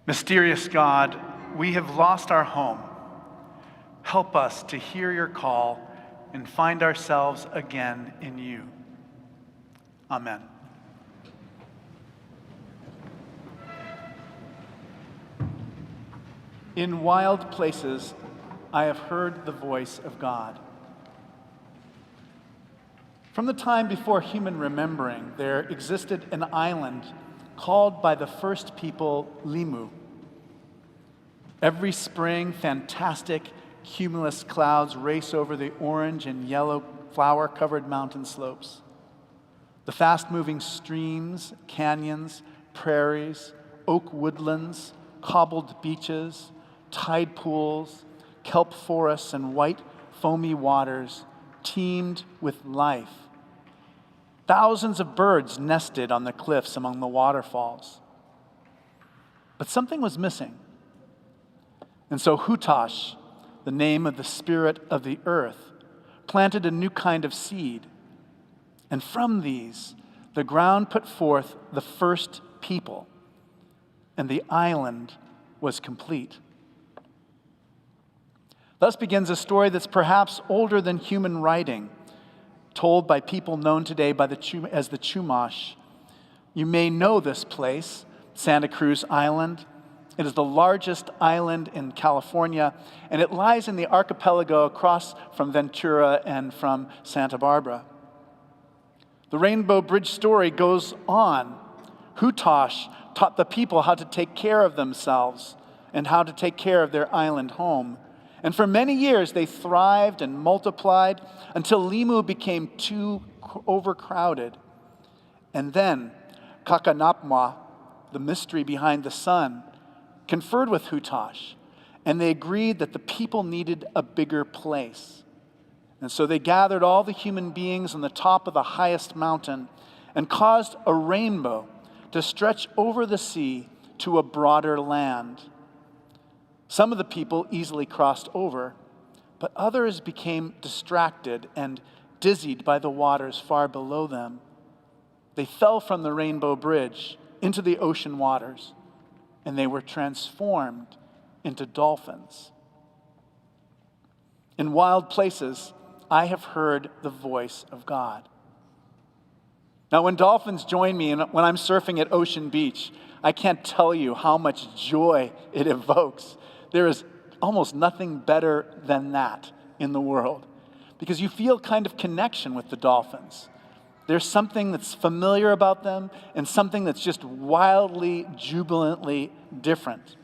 Mysterious God, we have lost our home. Help us to hear your call and find ourselves again in you. Amen. In wild places, I have heard the voice of God. From the time before human remembering, there existed an island called by the first people Limu. Every spring, fantastic cumulus clouds race over the orange and yellow flower-covered mountain slopes. The fast-moving streams, canyons, prairies, oak woodlands, cobbled beaches, tide pools, kelp forests, and white, foamy waters teemed with life. Thousands of birds nested on the cliffs among the waterfalls. But something was missing. And so Hutash, the name of the spirit of the earth, planted a new kind of seed. And from these, the ground put forth the first people, and the island was complete. Thus begins a story that's perhaps older than human writing, told by people known today as the Chumash. You may know this place, Santa Cruz Island. It is the largest island in California, and it lies in the archipelago across from Ventura and from Santa Barbara. The Rainbow Bridge story goes on. Hutash taught the people how to take care of themselves and how to take care of their island home. And for many years, they thrived and multiplied until Limu became too overcrowded. And then Kakanapma, the mystery behind the sun, conferred with Hutash, and they agreed that the people needed a bigger place. And so they gathered all the human beings on the top of the highest mountain and caused a rainbow to stretch over the sea to a broader land. Some of the people easily crossed over, but others became distracted and dizzied by the waters far below them. They fell from the Rainbow Bridge into the ocean waters, and they were transformed into dolphins. In wild places, I have heard the voice of God. Now, when dolphins join me and when I'm surfing at Ocean Beach, I can't tell you how much joy it evokes. There is almost nothing better than that in the world, because you feel kind of connection with the dolphins. There's something that's familiar about them and something that's just wildly, jubilantly different.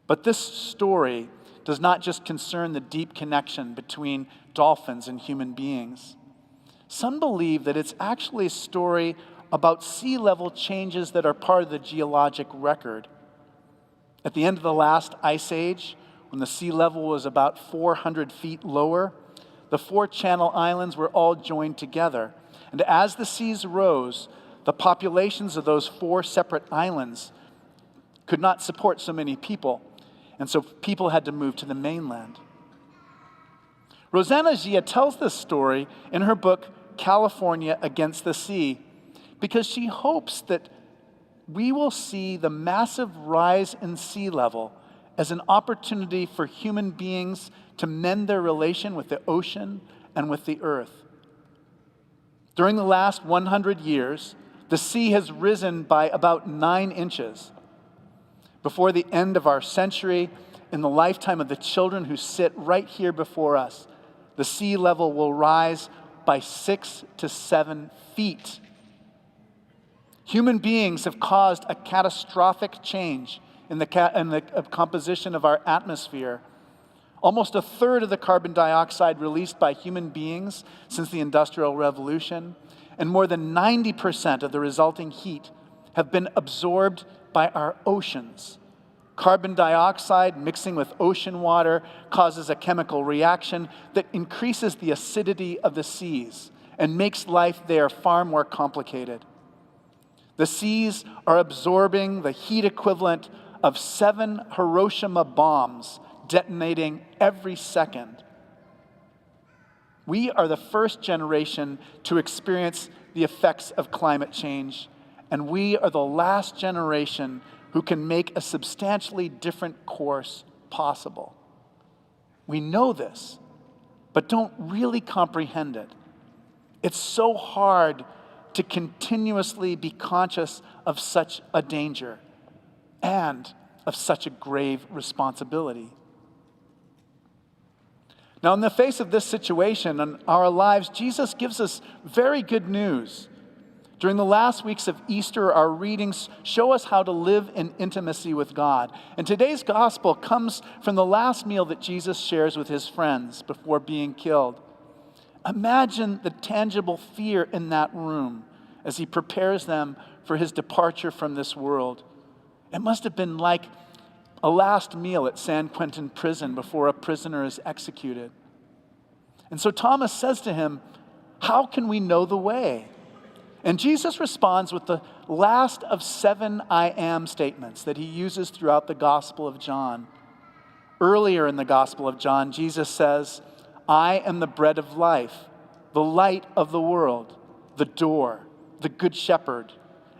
But this story does not just concern the deep connection between dolphins and human beings. Some believe that it's actually a story about sea level changes that are part of the geologic record. At the end of the last ice age, when the sea level was about 400 feet lower, the 4 Channel Islands were all joined together. And as the seas rose, the populations of those 4 separate islands could not support so many people. And so people had to move to the mainland. Rosanna Xia tells this story in her book, California Against the Sea, because she hopes that we will see the massive rise in sea level as an opportunity for human beings to mend their relation with the ocean and with the earth. During the last 100 years, the sea has risen by about 9 inches. Before the end of our century, in the lifetime of the children who sit right here before us, the sea level will rise by 6 to 7 feet. Human beings have caused a catastrophic change in the composition of our atmosphere. Almost a third of the carbon dioxide released by human beings since the Industrial Revolution, and more than 90% of the resulting heat have been absorbed by our oceans. Carbon dioxide mixing with ocean water causes a chemical reaction that increases the acidity of the seas and makes life there far more complicated. The seas are absorbing the heat equivalent of 7 Hiroshima bombs detonating every second. We are the first generation to experience the effects of climate change, and we are the last generation who can make a substantially different course possible. We know this, but don't really comprehend it. It's so hard to continuously be conscious of such a danger and of such a grave responsibility. Now, in the face of this situation in our lives, Jesus gives us very good news. During the last weeks of Easter, our readings show us how to live in intimacy with God. And today's gospel comes from the last meal that Jesus shares with his friends before being killed. Imagine the tangible fear in that room as he prepares them for his departure from this world. It must have been like a last meal at San Quentin prison before a prisoner is executed. And so Thomas says to him, "How can we know the way?" And Jesus responds with the last of 7 I am statements that he uses throughout the Gospel of John. Earlier in the Gospel of John, Jesus says, "I am the bread of life, the light of the world, the door, the good shepherd."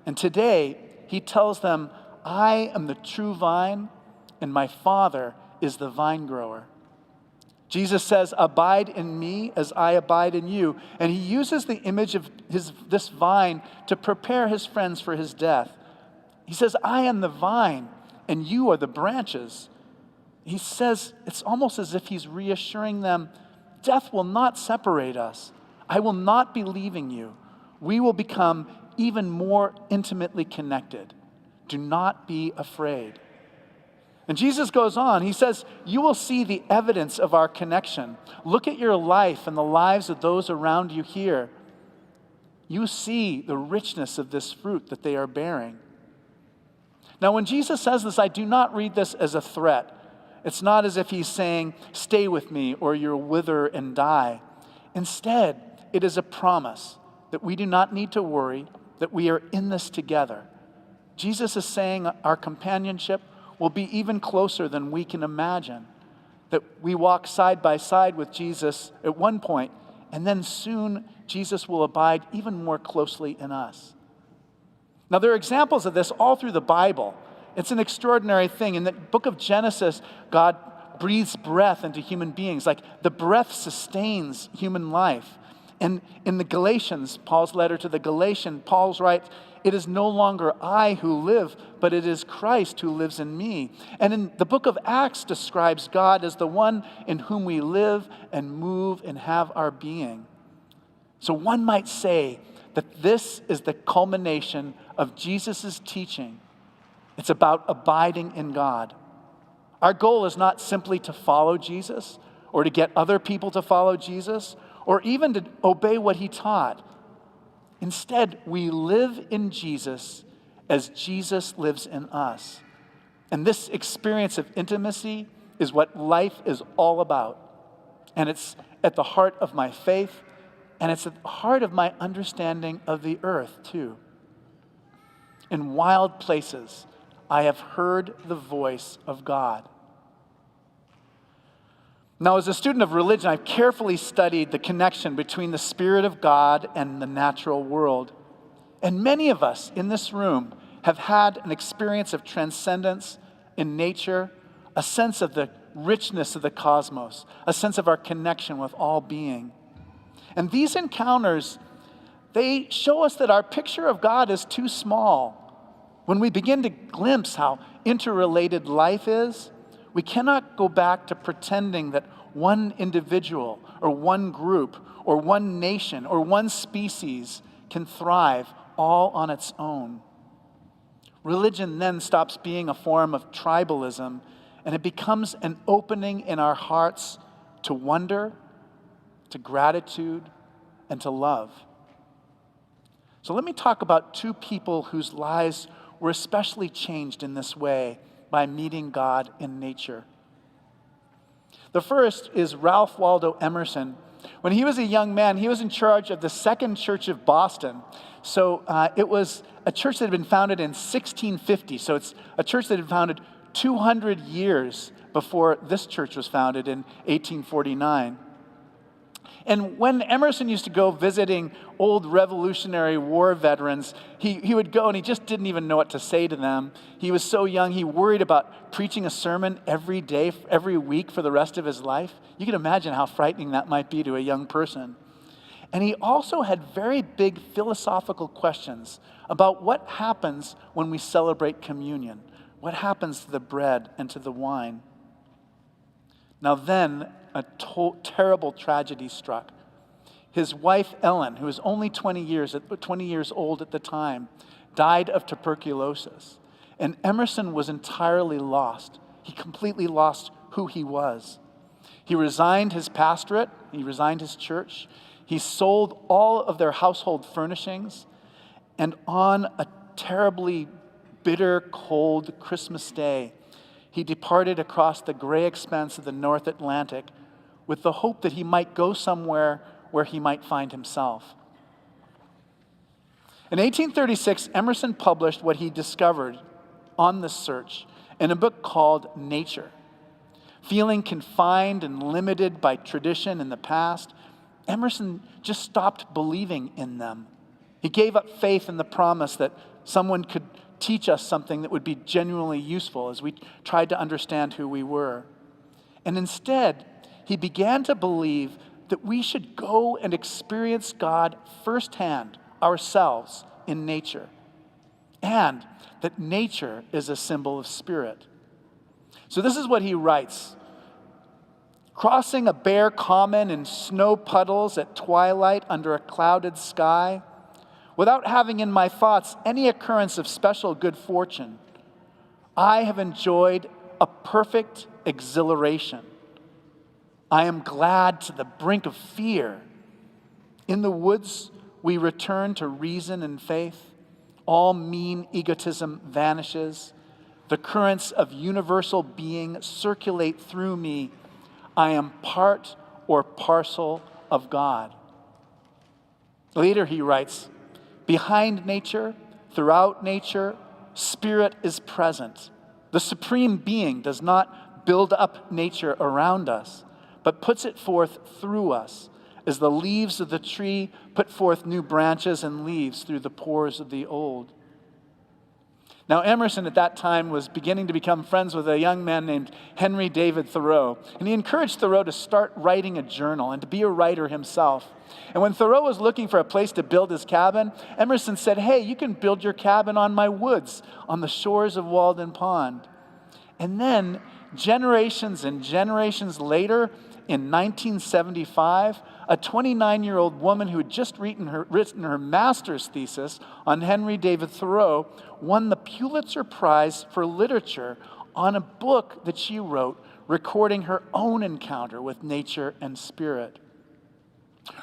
And today, he tells them, "I am the true vine, and my Father is the vine grower." Jesus says, "Abide in me as I abide in you." And he uses the image of this vine to prepare his friends for his death. He says, "I am the vine, and you are the branches." He says, it's almost as if he's reassuring them, death will not separate us. I will not be leaving you. We will become even more intimately connected. Do not be afraid. And Jesus goes on, he says, "You will see the evidence of our connection. Look at your life and the lives of those around you here. You see the richness of this fruit that they are bearing." Now, when Jesus says this, I do not read this as a threat. It's not as if he's saying, "Stay with me or you'll wither and die." Instead, it is a promise that we do not need to worry, that we are in this together. Jesus is saying our companionship will be even closer than we can imagine, that we walk side by side with Jesus at one point, and then soon Jesus will abide even more closely in us. Now, there are examples of this all through the Bible. It's an extraordinary thing. In the book of Genesis, God breathes breath into human beings, like the breath sustains human life. And in the Galatians, Paul's letter to the Galatians, Paul writes, "It is no longer I who live, but it is Christ who lives in me." And in the book of Acts describes God as the one in whom we live and move and have our being. So one might say that this is the culmination of Jesus' teaching. It's about abiding in God. Our goal is not simply to follow Jesus or to get other people to follow Jesus or even to obey what he taught. Instead, we live in Jesus as Jesus lives in us. And this experience of intimacy is what life is all about. And it's at the heart of my faith, and it's at the heart of my understanding of the earth, too. In wild places, I have heard the voice of God. Now, as a student of religion, I've carefully studied the connection between the Spirit of God and the natural world. And many of us in this room have had an experience of transcendence in nature, a sense of the richness of the cosmos, a sense of our connection with all being. And these encounters, they show us that our picture of God is too small. When we begin to glimpse how interrelated life is, we cannot go back to pretending that one individual or one group or one nation or one species can thrive all on its own. Religion then stops being a form of tribalism, and it becomes an opening in our hearts to wonder, to gratitude, and to love. So let me talk about 2 people whose lives were especially changed in this way by meeting God in nature. The first is Ralph Waldo Emerson. When he was a young man, he was in charge of the Second Church of Boston. So it was a church that had been founded in 1650. So it's a church that had been founded 200 years before this church was founded in 1849. And when Emerson used to go visiting old Revolutionary War veterans, he would go and he just didn't even know what to say to them. He was so young, he worried about preaching a sermon every day, every week for the rest of his life. You can imagine how frightening that might be to a young person. And he also had very big philosophical questions about what happens when we celebrate communion. What happens to the bread and to the wine? Now then, a terrible tragedy struck. His wife, Ellen, who was only 20 years old at the time, died of tuberculosis. And Emerson was entirely lost. He completely lost who he was. He resigned his pastorate. He resigned his church. He sold all of their household furnishings. And on a terribly bitter, cold Christmas day, he departed across the gray expanse of the North Atlantic with the hope that he might go somewhere where he might find himself. In 1836, Emerson published what he discovered on this search in a book called Nature. Feeling confined and limited by tradition in the past, Emerson just stopped believing in them. He gave up faith in the promise that someone could teach us something that would be genuinely useful as we tried to understand who we were. And instead, he began to believe that we should go and experience God firsthand, ourselves, in nature. And that nature is a symbol of spirit. So this is what he writes. Crossing a bare common in snow puddles at twilight under a clouded sky, without having in my thoughts any occurrence of special good fortune, I have enjoyed a perfect exhilaration. I am glad to the brink of fear. In the woods, we return to reason and faith. All mean egotism vanishes. The currents of universal being circulate through me. I am part or parcel of God. Later he writes, behind nature, throughout nature, spirit is present. The supreme being does not build up nature around us, but puts it forth through us, as the leaves of the tree put forth new branches and leaves through the pores of the old. Now, Emerson at that time was beginning to become friends with a young man named Henry David Thoreau, and he encouraged Thoreau to start writing a journal and to be a writer himself. And when Thoreau was looking for a place to build his cabin, Emerson said, hey, you can build your cabin on my woods, on the shores of Walden Pond. And then, generations and generations later, in 1975, a 29-year-old woman who had just written her master's thesis on Henry David Thoreau won the Pulitzer Prize for Literature on a book that she wrote recording her own encounter with nature and spirit.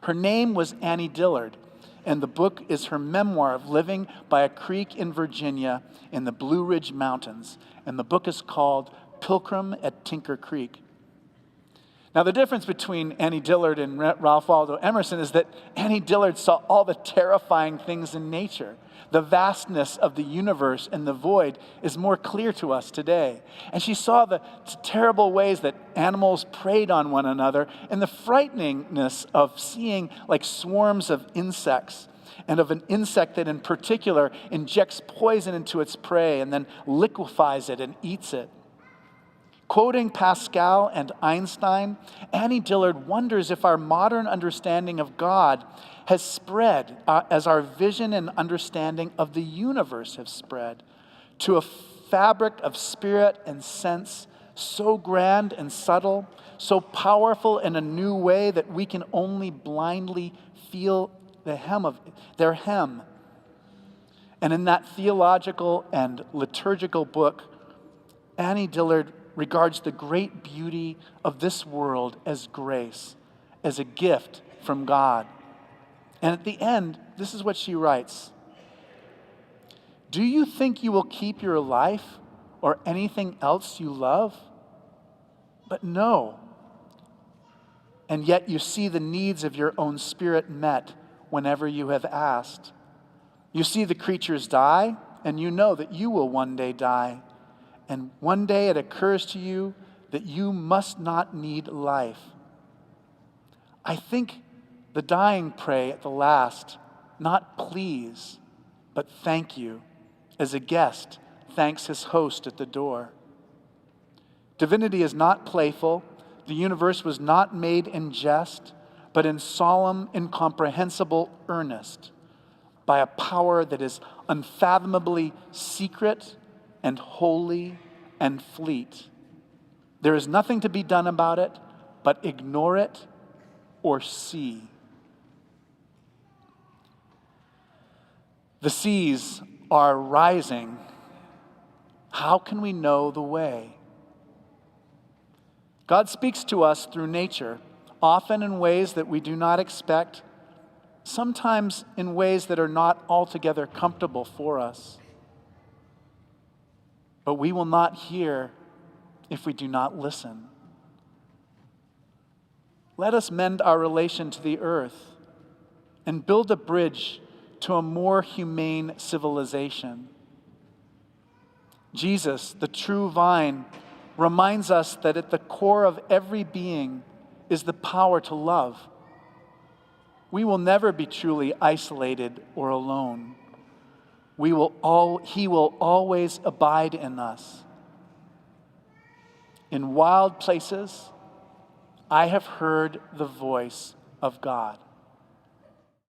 Her name was Annie Dillard, and the book is her memoir of living by a creek in Virginia in the Blue Ridge Mountains, and the book is called Pilgrim at Tinker Creek. Now, the difference between Annie Dillard and Ralph Waldo Emerson is that Annie Dillard saw all the terrifying things in nature. The vastness of the universe and the void is more clear to us today. And she saw the terrible ways that animals preyed on one another and the frighteningness of seeing like swarms of insects, and of an insect that in particular injects poison into its prey and then liquefies it and eats it. Quoting Pascal and Einstein, Annie Dillard wonders if our modern understanding of God has spread as our vision and understanding of the universe have spread to a fabric of spirit and sense so grand and subtle, so powerful in a new way that we can only blindly feel their hem. And in that theological and liturgical book, Annie Dillard regards the great beauty of this world as grace, as a gift from God. And at the end, this is what she writes. Do you think you will keep your life or anything else you love? But no. And yet you see the needs of your own spirit met whenever you have asked. You see the creatures die, and you know that you will one day die. And one day it occurs to you that you must not need life. I think The dying pray at the last, not please, but thank you, as a guest thanks his host at the door. Divinity is not playful. The universe was not made in jest, but in solemn, incomprehensible earnest, by a power that is unfathomably secret and holy and fleet. There is nothing to be done about it, but ignore it or see. The seas are rising. How can we know the way? God speaks to us through nature, often in ways that we do not expect, sometimes in ways that are not altogether comfortable for us. But we will not hear if we do not listen. Let us mend our relation to the earth and build a bridge to a more humane civilization. Jesus, the true vine, reminds us that at the core of every being is the power to love. We will never be truly isolated or alone. He will always abide in us. In wild places, I have heard the voice of God.